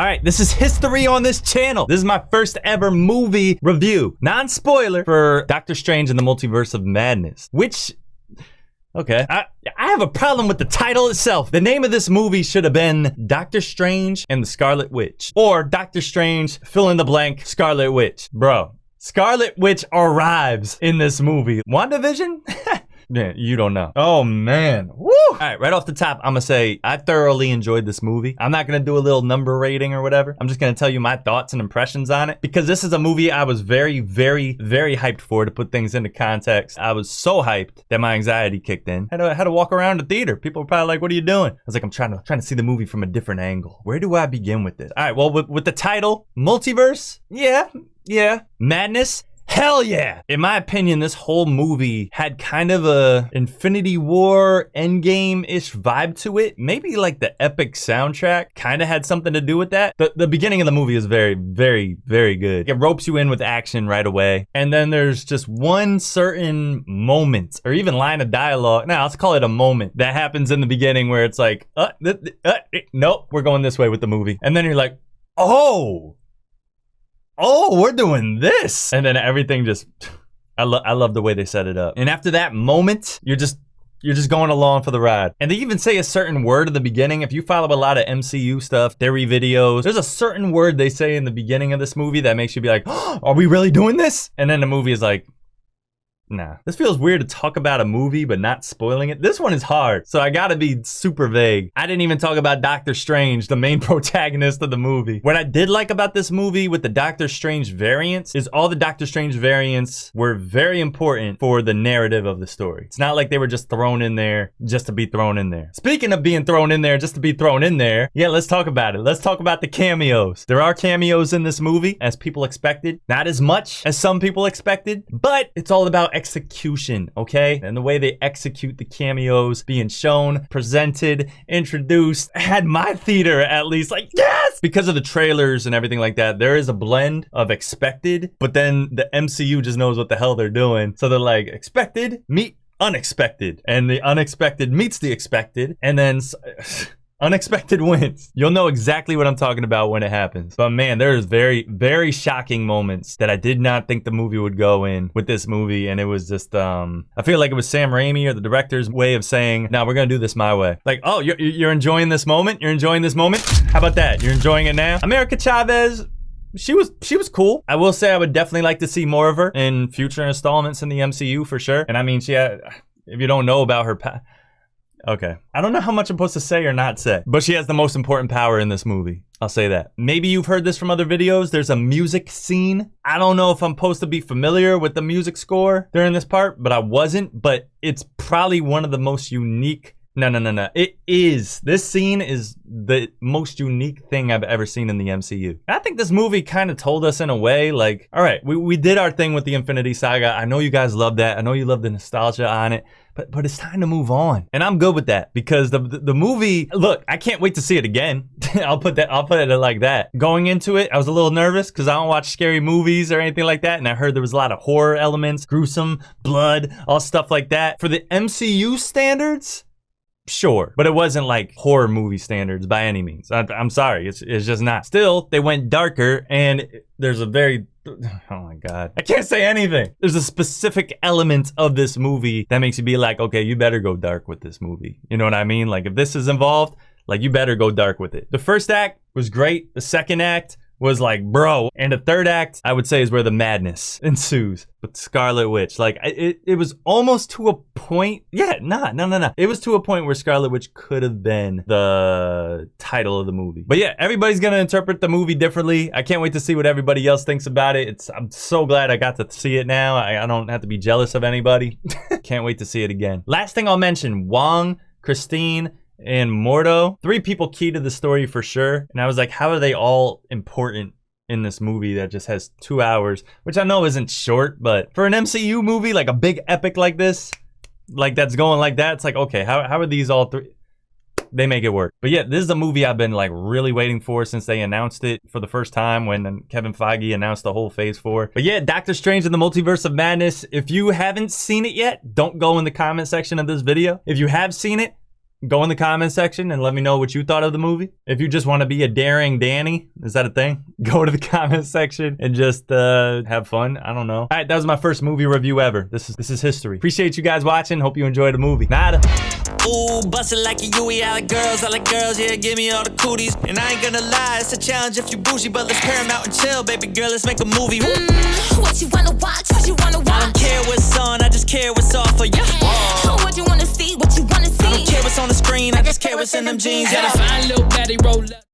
All right, this is history on this channel. This is my first ever movie review, non-spoiler, for Doctor Strange and the Multiverse of Madness, which, okay, I have a problem with the title itself. The name of this movie should have been Doctor Strange and the Scarlet Witch, or Doctor Strange, fill in the blank, Scarlet Witch. Bro, Scarlet Witch arrives in this movie. WandaVision? Yeah, you don't know. Oh man, woo! All right, right off the top, I'm gonna say I thoroughly enjoyed this movie. I'm not gonna do a little number rating or whatever. I'm just gonna tell you my thoughts and impressions on it, because this is a movie I was very, very, very hyped for. To put things into context, I was so hyped that my anxiety kicked in. I had to walk around the theater. People were probably like, "What are you doing?" I was like, "I'm trying to see the movie from a different angle. Where do I begin with this?" All right, well, with the title, Multiverse, yeah. Madness, hell yeah! In my opinion, this whole movie had kind of a Infinity War Endgame-ish vibe to it. Maybe like the epic soundtrack kind of had something to do with that. The beginning of the movie is very, very, very good. It ropes you in with action right away. And then there's just one certain moment, or even line of dialogue, now let's call it a moment, that happens in the beginning where it's like, nope, we're going this way with the movie. And then you're like, oh, we're doing this. And then everything just, I love the way they set it up. And after that moment, you're just going along for the ride. And they even say a certain word in the beginning. If you follow a lot of MCU stuff, theory videos, there's a certain word they say in the beginning of this movie that makes you be like, oh, are we really doing this? And then the movie is like, nah. This feels weird to talk about a movie but not spoiling it. This one is hard, so I gotta be super vague. I didn't even talk about Doctor Strange, the main protagonist of the movie. What I did like about this movie with the Doctor Strange variants is all the Doctor Strange variants were very important for the narrative of the story. It's not like they were just thrown in there just to be thrown in there. Speaking of being thrown in there just to be thrown in there, yeah, let's talk about it. Let's talk about the cameos. There are cameos in this movie, as people expected. Not as much as some people expected, but it's all about execution, okay? And the way they execute the cameos being shown, presented, introduced, had my theater at least like, yes! Because of the trailers and everything like that, there is a blend of expected, but then the MCU just knows what the hell they're doing. So they're like, expected meet unexpected, and the unexpected meets the expected, and then unexpected wins. You'll know exactly what I'm talking about when it happens. But man, there's very, very shocking moments that I did not think the movie would go in with this movie. And it was just, I feel like it was Sam Raimi or the director's way of saying, no, we're gonna do this my way. Like, oh, you're enjoying this moment? You're enjoying this moment? How about that? You're enjoying it now? America Chavez, she was cool. I will say I would definitely like to see more of her in future installments in the MCU for sure. And I mean, she had, if you don't know about her okay. I don't know how much I'm supposed to say or not say, but she has the most important power in this movie. I'll say that. Maybe you've heard this from other videos. There's a music scene. I don't know if I'm supposed to be familiar with the music score during this part, but I wasn't. But it's probably one of the most unique. No. It is. This scene is the most unique thing I've ever seen in the MCU. I think this movie kind of told us in a way, like, all right, we did our thing with the Infinity Saga. I know you guys love that. I know you love the nostalgia on it. But it's time to move on. And I'm good with that, because the movie, look, I can't wait to see it again. I'll put it like that. Going into it, I was a little nervous because I don't watch scary movies or anything like that. And I heard there was a lot of horror elements, gruesome, blood, all stuff like that. For the MCU standards, sure, but it wasn't like horror movie standards by any means. I'm sorry, it's just not. Still, they went darker, and there's a very, oh my God, I can't say anything. There's a specific element of this movie that makes you be like, okay, you better go dark with this movie. You know what I mean? Like, if this is involved, like, you better go dark with it. The first act was great. The second act was like, bro. And the third act, I would say, is where the madness ensues with Scarlet Witch. Like, it was almost to a point. Yeah, no. It was to a point where Scarlet Witch could have been the title of the movie. But yeah, everybody's gonna interpret the movie differently. I can't wait to see what everybody else thinks about it. I'm so glad I got to see it now. I don't have to be jealous of anybody. Can't wait to see it again. Last thing I'll mention, Wong, Christine, and Mordo, 3 people key to the story for sure. And I was like, how are they all important in this movie that just has 2 hours, which I know isn't short, but for an MCU movie, like a big epic like this, like that's going like that, it's like, okay, how are these all 3? They make it work. But yeah, this is a movie I've been like really waiting for since they announced it for the first time when Kevin Feige announced the whole phase 4. But yeah, Doctor Strange and the Multiverse of Madness. If you haven't seen it yet, don't go in the comment section of this video. If you have seen it, Go in the comment section and let me know what you thought of the movie. If you just want to be a daring Danny, is that a thing? Go to the comment section and just have fun. I don't know. All right, that was my first movie review ever. This is history. Appreciate you guys watching. Hope you enjoyed the movie. Nada. Ooh, bust it like a Yui. I like girls, yeah, give me all the cooties. And I ain't gonna lie, it's a challenge if you bougie, but let's paramount and chill, baby girl, let's make a movie. What you wanna watch, what you wanna watch? I don't care what's on, I just care what's off for you. What you wanna see, what you wanna see? I don't care what's on the screen, I just care what's in them jeans. Got a fine little baddie roll up.